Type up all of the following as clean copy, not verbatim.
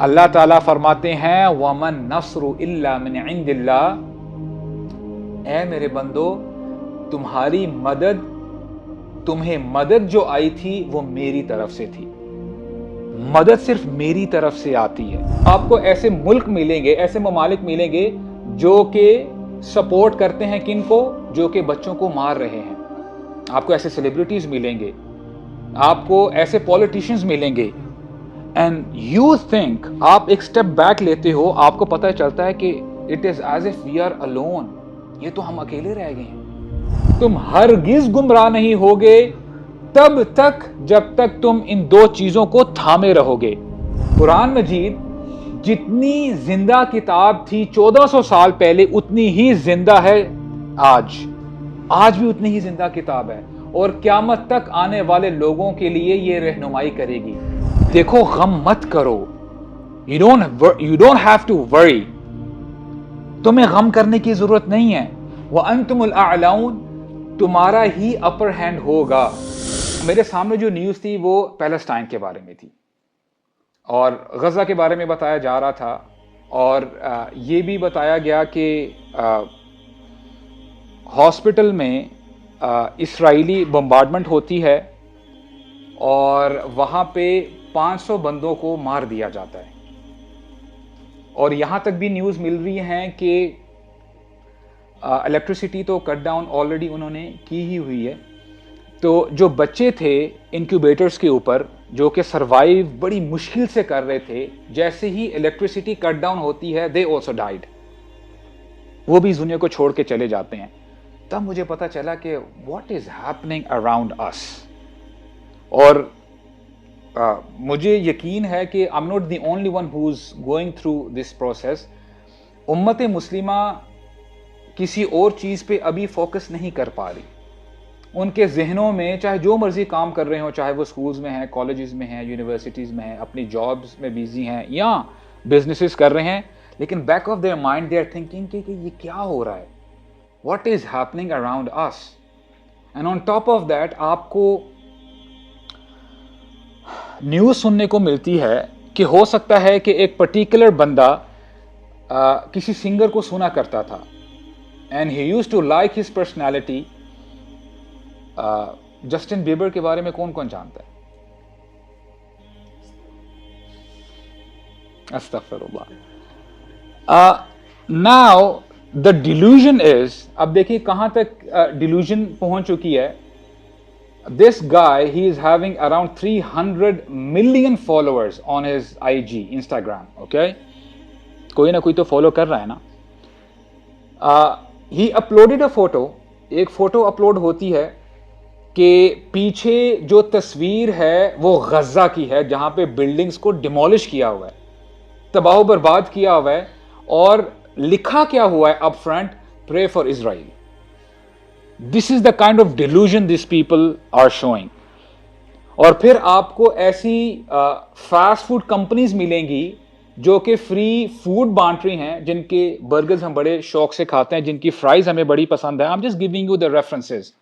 اللہ تعالیٰ فرماتے ہیں وَمَن نَصْرُ إِلَّا مِنْ عِنْدِ اللَّهِ، اے میرے بندو تمہاری مدد، تمہیں مدد جو آئی تھی وہ میری طرف سے تھی. مدد صرف میری طرف سے آتی ہے. آپ کو ایسے ملک ملیں گے، ایسے ممالک ملیں گے جو کہ سپورٹ کرتے ہیں کن کو؟ جو کہ بچوں کو مار رہے ہیں. آپ کو ایسے سیلیبریٹیز ملیں گے، آپ کو ایسے پولیٹیشنز ملیں گے. اینڈ یو تھنک، آپ ایک سٹیپ بیک لیتے ہو، آپ کو پتہ چلتا ہے کہ it is as if we are alone, یہ تو ہم اکیلے رہ گئے ہیں. تم ہرگز گمراہ نہیں ہوگے تب تک جب تک تم ان دو چیزوں کو تھامے رہو گے. قرآن مجید جتنی زندہ کتاب تھی 1400 سال پہلے اتنی ہی زندہ ہے آج بھی اتنی ہی زندہ کتاب ہے، اور قیامت تک آنے والے لوگوں کے لیے یہ رہنمائی کرے گی. دیکھو غم مت کرو، you don't have to worry، تمہیں غم کرنے کی ضرورت نہیں ہے. وَأَنْتُمُ الْأَعْلَوْنَ، تمہارا ہی اپر ہینڈ ہوگا. میرے سامنے جو نیوز تھی وہ پیلسٹائن کے بارے میں تھی اور غزہ کے بارے میں بتایا جا رہا تھا، اور یہ بھی بتایا گیا کہ ہاسپٹل میں اسرائیلی بمبارڈمنٹ ہوتی ہے اور وہاں پہ 500 بندوں کو مار دیا جاتا ہے. اور یہاں تک بھی نیوز مل رہی ہیں کہ الیکٹریسٹی تو کٹ ڈاؤن آلریڈی انہوں نے کی ہی ہوئی ہے. تو جو بچے تھے انکیوبیٹرز کے اوپر جو کہ سروائیو بڑی مشکل سے کر رہے تھے، جیسے ہی الیکٹریسٹی کٹ ڈاؤن ہوتی ہے دے آلسو ڈائیڈ، وہ بھی اس دنیا کو چھوڑ کے چلے جاتے ہیں. تب مجھے پتا چلا کہ واٹ از ہیپننگ اراؤنڈ اس. اور مجھے یقین ہے کہ I'm not the only one who's going through this process. امت مسلمہ کسی اور چیز پہ ابھی فوکس نہیں کر پا رہی. ان کے ذہنوں میں چاہے جو مرضی کام کر رہے ہوں، چاہے وہ سکولز میں ہیں، کالجز میں ہیں، یونیورسٹیز میں ہیں، اپنی جابز میں بیزی ہیں یا بزنسز کر رہے ہیں، لیکن back of their mind they are thinking کہ یہ کیا ہو رہا ہے، what is happening around us. And on top of that آپ کو نیوز سننے کو ملتی ہے کہ ہو سکتا ہے کہ ایک پرٹیکولر بندہ کسی سنگر کو سنا کرتا تھا and he used to like his personality. Justin Bieber کے بارے میں کون کون جانتا ہے؟ استغفر اللہ. ناؤ دا ڈیلوژن از، اب دیکھیے کہاں تک ڈیلوژن پہنچ چکی ہے. This guy, he is having around 300 million followers on his IG, Instagram, okay? کوئی نہ کوئی تو فالو کر رہا ہے نا. He uploaded a photo، ایک فوٹو اپلوڈ ہوتی ہے کہ پیچھے جو تصویر ہے وہ غزہ کی ہے، جہاں پہ بلڈنگز کو ڈیمولش کیا ہوا ہے، تباہ و برباد کیا ہوا ہے، اور لکھا کیا ہوا ہے up front, pray for Israel. This is the kind of delusion these people are showing. اور پھر آپ کو ایسی فاسٹ فوڈ کمپنیز ملیں گی جو کہ فری فوڈ بانٹ رہی ہیں، جن کے برگرز ہم بڑے شوق سے کھاتے ہیں، جن کی فرائز ہمیں بڑی پسند ہے. I'm just giving you the references.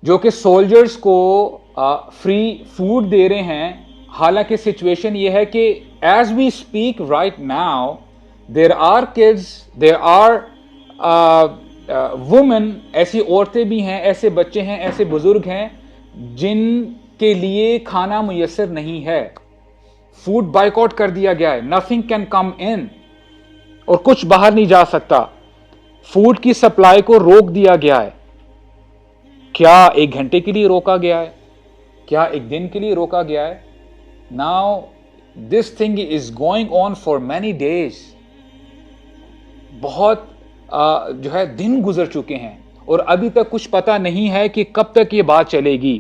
جو کہ سولجرز کو فری فوڈ دے رہے ہیں. حالانکہ سچویشن یہ ہے کہ as we speak right now there are kids, there are women, ایسی عورتیں بھی ہیں، ایسے بچے ہیں، ایسے بزرگ ہیں جن کے لیے کھانا میسر نہیں ہے. فوڈ بائیکاٹ کر دیا گیا ہے، نتھنگ کین کم ان، اور کچھ باہر نہیں جا سکتا. فوڈ کی سپلائی کو روک دیا گیا ہے. کیا 1 گھنٹے کے لیے روکا گیا ہے؟ کیا 1 دن کے لیے روکا گیا ہے؟ Now this thing is going on for many days. بہت جو ہے دن گزر چکے ہیں اور ابھی تک کچھ پتا نہیں ہے کہ کب تک یہ بات چلے گی.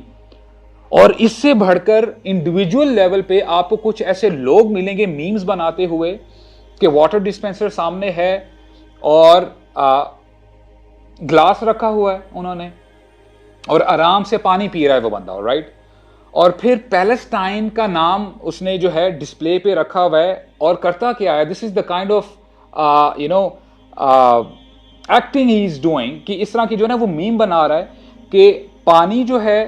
اور اس سے بڑھ کر انڈیویجول لیول پہ آپ کو کچھ ایسے لوگ ملیں گے میمز بناتے ہوئے کہ واٹر ڈسپینسر سامنے ہے اور گلاس رکھا ہوا ہے انہوں نے اور آرام سے پانی پی رہا ہے وہ بندہ، رائٹ. اور پھر پیلسٹائن کا نام اس نے جو ہے ڈسپلے پہ رکھا ہوا ہے، اور کرتا کیا ہے، this is the kind of acting he is doing, کہ اس طرح کی جو ہے نا وہ میم بنا رہا ہے کہ پانی جو ہے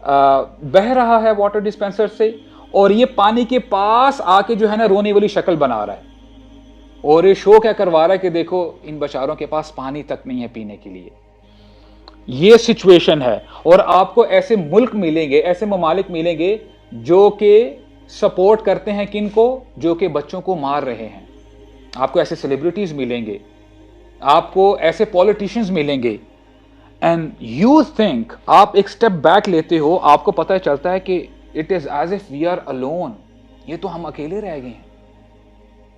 بہہ رہا ہے واٹر ڈسپینسر سے، اور یہ پانی کے پاس آ کے جو ہے نا رونے والی شکل بنا رہا ہے, اور یہ شو کیا کروا رہا ہے کہ دیکھو ان بیچاروں کے پاس پانی تک نہیں ہے پینے کے لیے. یہ سچویشن ہے. اور آپ کو ایسے ملک ملیں گے, ایسے ممالک ملیں گے جو کہ سپورٹ کرتے ہیں کن کو, جو کہ بچوں کو مار رہے ہیں. آپ کو ایسے سیلیبریٹیز ملیں گے, آپ کو ایسے پولیٹیشنز ملیں گے, اینڈ یو تھنک, آپ ایک سٹیپ بیک لیتے ہو, آپ کو پتہ چلتا ہے کہ it is as if we are alone, یہ تو ہم اکیلے رہ گئے ہیں.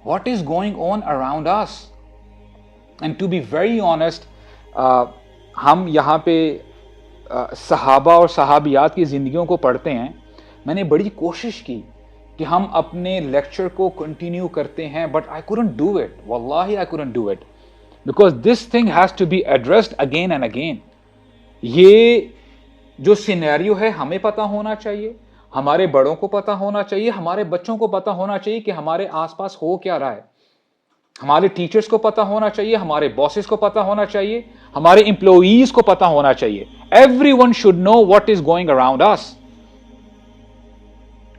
What is going on around us? And to be very honest, ہم یہاں پہ صحابہ اور صحابیات کی زندگیوں کو پڑھتے ہیں. میں نے بڑی کوشش کی کہ ہم اپنے لیکچر کو کنٹینیو کرتے ہیں, but I couldn't do it. واللہ I couldn't do it because this thing has to be addressed again and again. یہ جو سینیریو ہے ہمیں پتہ ہونا چاہیے, ہمارے بڑوں کو پتہ ہونا چاہیے, ہمارے بچوں کو پتہ ہونا چاہیے کہ ہمارے آس پاس ہو کیا رہا ہے, ہمارے ٹیچرز کو پتہ ہونا چاہیے, ہمارے باسز کو پتہ ہونا چاہیے, ہمارے امپلائیز کو پتہ ہونا چاہیے. Everyone should know what is going around us.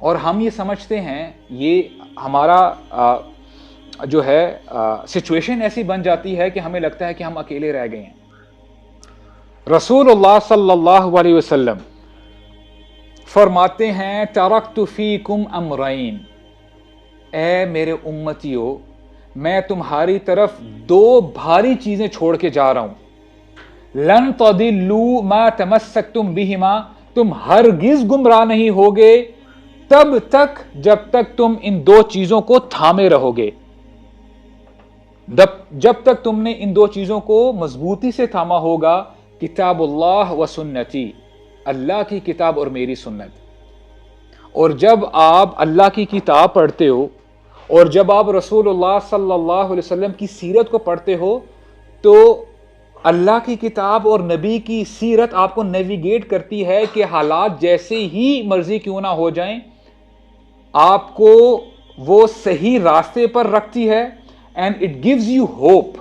اور ہم یہ سمجھتے ہیں, یہ ہمارا جو ہے سچویشن ایسی بن جاتی ہے کہ ہمیں لگتا ہے کہ ہم اکیلے رہ گئے ہیں. رسول اللہ صلی اللہ علیہ وسلم فرماتے ہیں ترکت فیکم امرین, اے میرے امتیو, میں تمہاری طرف دو بھاری چیزیں چھوڑ کے جا رہا ہوں. لن تضلوا ما تمسکتم بہما, تم ہرگز گمراہ نہیں ہوگے تب تک جب تک تم ان دو چیزوں کو تھامے رہو گے. جب تک تم نے ان دو چیزوں کو مضبوطی سے تھاما ہوگا, کتاب اللہ و سنتی, اللہ کی کتاب اور میری سنت. اور جب آپ اللہ کی کتاب پڑھتے ہو اور جب آپ رسول اللہ صلی اللہ علیہ وسلم کی سیرت کو پڑھتے ہو, تو اللہ کی کتاب اور نبی کی سیرت آپ کو نیویگیٹ کرتی ہے کہ حالات جیسے ہی مرضی کیوں نہ ہو جائیں, آپ کو وہ صحیح راستے پر رکھتی ہے. And it gives you hope,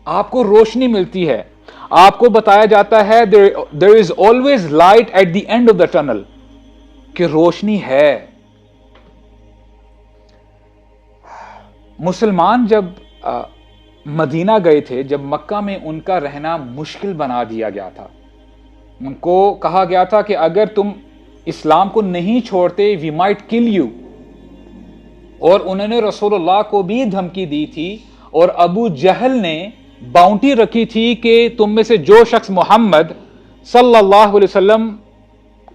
آپ کو روشنی ملتی ہے. آپ کو بتایا جاتا ہے there is always light at the end of the tunnel, کہ روشنی ہے. مسلمان جب مدینہ گئے تھے, جب مکہ میں ان کا رہنا مشکل بنا دیا گیا تھا, ان کو کہا گیا تھا کہ اگر تم اسلام کو نہیں چھوڑتے we might kill you, اور انہوں نے رسول اللہ کو بھی دھمکی دی تھی, اور ابو جہل نے باؤنٹی رکھی تھی کہ تم میں سے جو شخص محمد صلی اللہ علیہ وسلم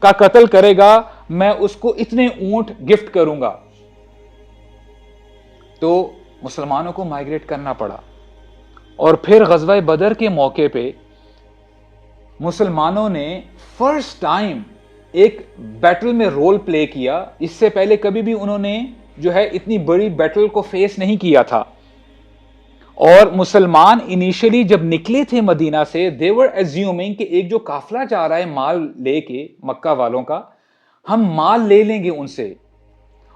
کا قتل کرے گا میں اس کو اتنے اونٹ گفٹ کروں گا. تو مسلمانوں کو مائگریٹ کرنا پڑا. اور پھر غزوہ بدر کے موقع پہ مسلمانوں نے فرسٹ ٹائم ایک بیٹل میں رول پلے کیا. اس سے پہلے کبھی بھی انہوں نے جو ہے اتنی بڑی بیٹل کو فیس نہیں کیا تھا. اور مسلمان انیشلی جب نکلے تھے مدینہ سے, they were assuming کہ ایک جو قافلہ جا رہا ہے مال لے کے مکہ والوں کا, ہم مال لے لیں گے ان سے,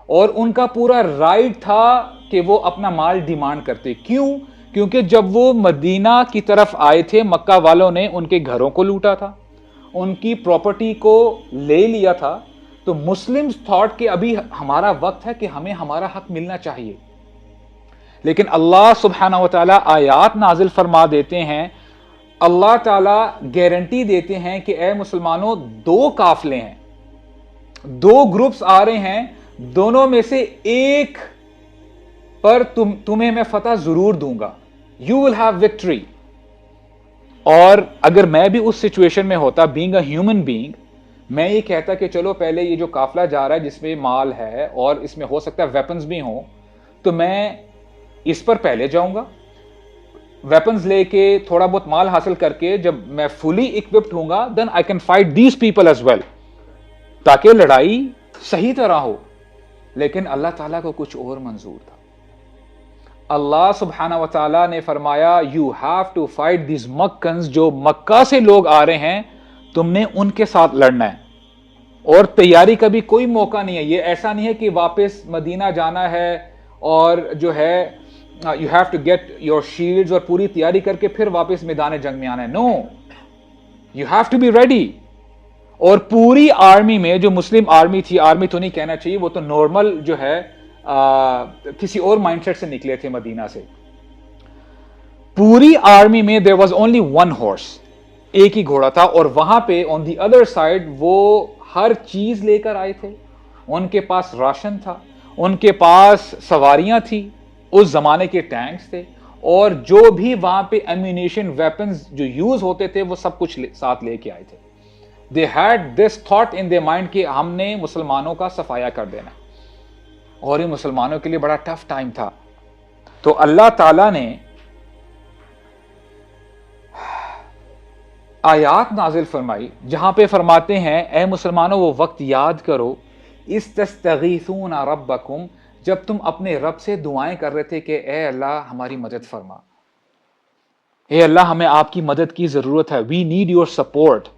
اور ان کا پورا رائٹ تھا کہ وہ اپنا مال ڈیمانڈ کرتے. کیوں؟ کیونکہ جب وہ مدینہ کی طرف آئے تھے مکہ والوں نے ان کے گھروں کو لوٹا تھا, ان کی پراپرٹی کو لے لیا تھا. تو مسلمز تھاٹ کہ ابھی ہمارا وقت ہے کہ ہمیں ہمارا حق ملنا چاہیے. لیکن اللہ سبحانہ و تعالیٰ آیات نازل فرما دیتے ہیں, اللہ تعالیٰ گارنٹی دیتے ہیں کہ اے مسلمانوں, دو قافلے ہیں, دو گروپس آ رہے ہیں, دونوں میں سے ایک پر تمہیں میں فتح ضرور دوں گا, یو ول ہیو وکٹری. اور اگر میں بھی اس سچویشن میں ہوتا, بینگ اے ہیومن بینگ, میں یہ کہتا کہ چلو پہلے یہ جو قافلہ جا رہا ہے جس میں مال ہے اور اس میں ہو سکتا ہے ویپنز بھی ہوں, تو میں اس پر پہلے جاؤں گا, ویپنز لے کے تھوڑا بہت مال حاصل کر کے جب میں فلی اکوپڈ ہوں گا, then I can fight these people as well, تاکہ لڑائی صحیح طرح ہو. لیکن اللہ تعالیٰ کو کچھ اور منظور تھا. اللہ سبحانہ و تعالیٰ نے فرمایا you have to fight these Meccans, جو مکہ سے لوگ آ رہے ہیں تم نے ان کے ساتھ لڑنا ہے. اور تیاری کا بھی کوئی موقع نہیں ہے. یہ ایسا نہیں ہے کہ واپس مدینہ جانا ہے اور جو ہے you have to get your shields اور پوری تیاری کر کے پھر واپس میدان جنگ میں آنا ہے. No, you have to be ready. اور پوری آرمی میں جو مسلم آرمی تھی، آرمی تو نہیں کہنا چاہیے، وہ تو نارمل جو ہے کسی اور مائنڈ سیٹ سے نکلے تھے مدینہ سے، پوری آرمی میں there was only one horse، ایک ہی گھوڑا تھا، اور وہاں پہ on the other side وہ ہر چیز لے کر آئے تھے، ان کے پاس راشن تھا، ان کے پاس سواریاں تھی، اس زمانے کے ٹینکس تھے، اور جو بھی وہاں پہ ایمونیشن ویپنز جو یوز ہوتے تھے وہ سب کچھ ساتھ لے کے آئے تھے۔ They had this thought in their mind کہ ہم نے مسلمانوں کا صفایا کر دینا، اور یہ مسلمانوں کے لیے بڑا ٹف ٹائم تھا۔ تو اللہ تعالیٰ نے آیات نازل فرمائی جہاں پہ فرماتے ہیں اے مسلمانوں وہ وقت یاد کرو استستغیثون ربکم، جب تم اپنے رب سے دعائیں کر رہے تھے کہ اے اللہ ہماری مدد فرما، اے اللہ ہمیں آپ کی مدد کی ضرورت ہے، وی نیڈ یور سپورٹ۔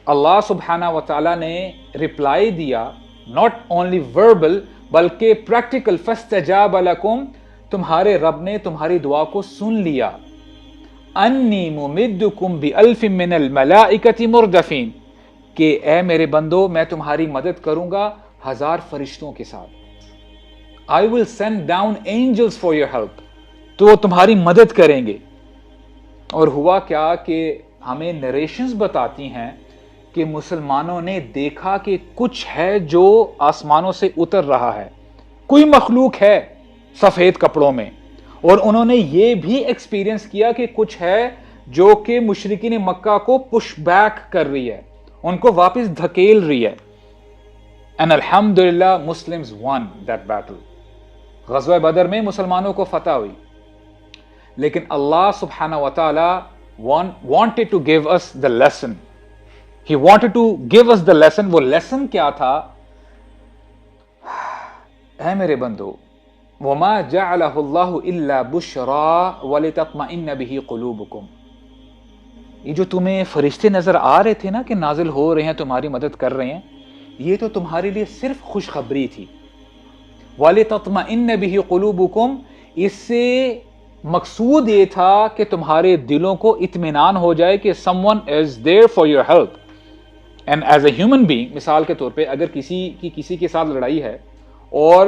اللہ سبحانہ و تعالیٰ نے رپلائی دیا، ناٹ اونلی وربل بلکہ پریکٹیکل، فاستجاب لکم، تمہارے رب نے تمہاری دعا کو سن لیا، انی ممدکم بالف من الملائکۃ مردفین، کہ اے میرے بندو میں تمہاری مدد کروں گا 1000 فرشتوں کے ساتھ، I will send down angels for your help، تو وہ تمہاری مدد کریں گے۔ اور ہوا کیا کہ ہمیں نریشنز بتاتی ہیں کہ مسلمانوں نے دیکھا کہ کچھ ہے جو آسمانوں سے اتر رہا ہے، کوئی مخلوق ہے سفید کپڑوں میں، اور انہوں نے یہ بھی ایکسپیرینس کیا کہ کچھ ہے جو کہ مشرکین مکہ کو پش بیک کر رہی ہے، ان کو واپس دھکیل رہی ہے۔ and الحمدللہ مسلمز won that battle، غزوہ بدر میں مسلمانوں کو فتح ہوئی، لیکن اللہ سبحانہ و تعالی wanted to give us the lesson، He wanted to give us the lesson۔ وہ لیسن کیا تھا؟ اے میرے بندو وما جعلہ اللہ الا بشرا ولتطمئن بہ قلوبکم، یہ جو تمہیں فرشتے نظر آ رہے تھے نا کہ نازل ہو رہے ہیں تمہاری مدد کر رہے ہیں، یہ تو تمہارے لیے صرف خوشخبری تھی۔ وَلِتَطْمَئِنَّ بِهِ قُلُوبُكُمْ، اس سے مقصود یہ تھا کہ تمہارے دلوں کو اطمینان ہو جائے کہ someone is there for your help۔ and as a human being، مثال کے طور پہ اگر کسی کے ساتھ لڑائی ہے اور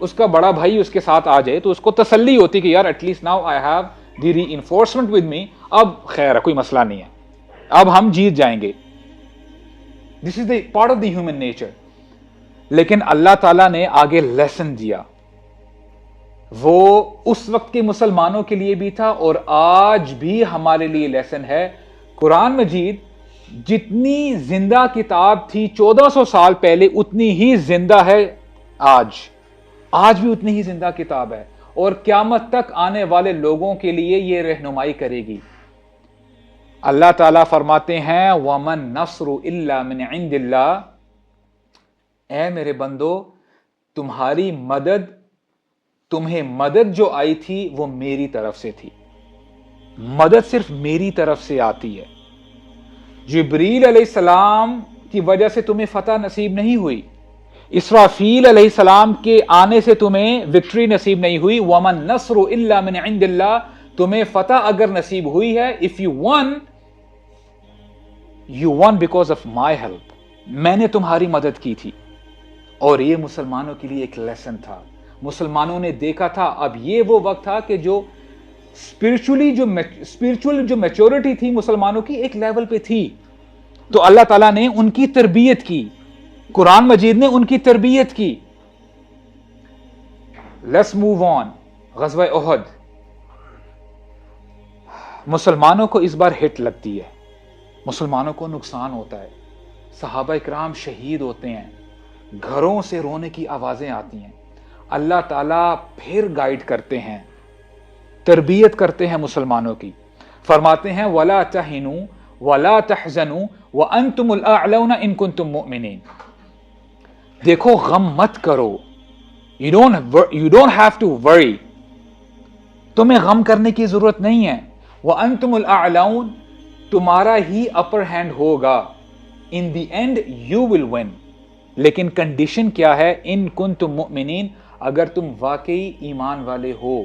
اس کا بڑا بھائی اس کے ساتھ آ جائے تو اس کو تسلی ہوتی کہ یار at least now I have the reinforcement with me, اب خیر ہے کوئی مسئلہ نہیں ہے، اب ہم جیت جائیں گے۔ This is the part of the human nature. لیکن اللہ تعالیٰ نے آگے لیسن دیا، وہ اس وقت کے مسلمانوں کے لیے بھی تھا اور آج بھی ہمارے لیے لیسن ہے۔ قرآن مجید جتنی زندہ کتاب تھی 1400 سال پہلے اتنی ہی زندہ ہے آج بھی اتنی ہی زندہ کتاب ہے، اور قیامت تک آنے والے لوگوں کے لیے یہ رہنمائی کرے گی۔ اللہ تعالیٰ فرماتے ہیں وَمَن نَصْرُ إِلَّا مِنْ عِنْدِ اللَّهِ، اے میرے بندو تمہاری مدد، تمہیں مدد جو آئی تھی وہ میری طرف سے تھی، مدد صرف میری طرف سے آتی ہے۔ جبریل علیہ السلام کی وجہ سے تمہیں فتح نصیب نہیں ہوئی، اسرافیل علیہ السلام کے آنے سے تمہیں وکٹری نصیب نہیں ہوئی۔ وَمَن نَصْرُ إِلَّا مِنْ عِنْدِ اللَّهِ، تمہیں فتح اگر نصیب ہوئی ہے، if you won because of my help، میں نے تمہاری مدد کی تھی۔ اور یہ مسلمانوں کے لیے ایک لیسن تھا، مسلمانوں نے دیکھا تھا اب یہ وہ وقت تھا کہ جو اسپرچول جو میچورٹی تھی مسلمانوں کی ایک لیول پہ تھی، تو اللہ تعالیٰ نے ان کی تربیت کی، قرآن مجید نے ان کی تربیت کی۔ Let's move on. غزوہ احد، مسلمانوں کو اس بار ہٹ لگتی ہے، مسلمانوں کو نقصان ہوتا ہے، صحابہ اکرام شہید ہوتے ہیں، گھروں سے رونے کی آوازیں آتی ہیں۔ اللہ تعالیٰ پھر گائیڈ کرتے ہیں، تربیت کرتے ہیں مسلمانوں کی، فرماتے ہیں وَلَا تَهِنُوا وَلَا تَحْزَنُوا وَأَنْتُمُ الْأَعْلَوْنَ إِن كُنتُم مُؤْمِنِينَ، دیکھو غم مت کرو، you don't have to worry، تمہیں غم کرنے کی ضرورت نہیں ہے۔ وَأَنْتُمُ الْأَعْلَوْنَ، تمہارا ہی اپر ہینڈ ہوگا، in the end you will win۔ لیکن کنڈیشن کیا ہے؟ ان کنتم مؤمنین، اگر تم واقعی ایمان والے ہو۔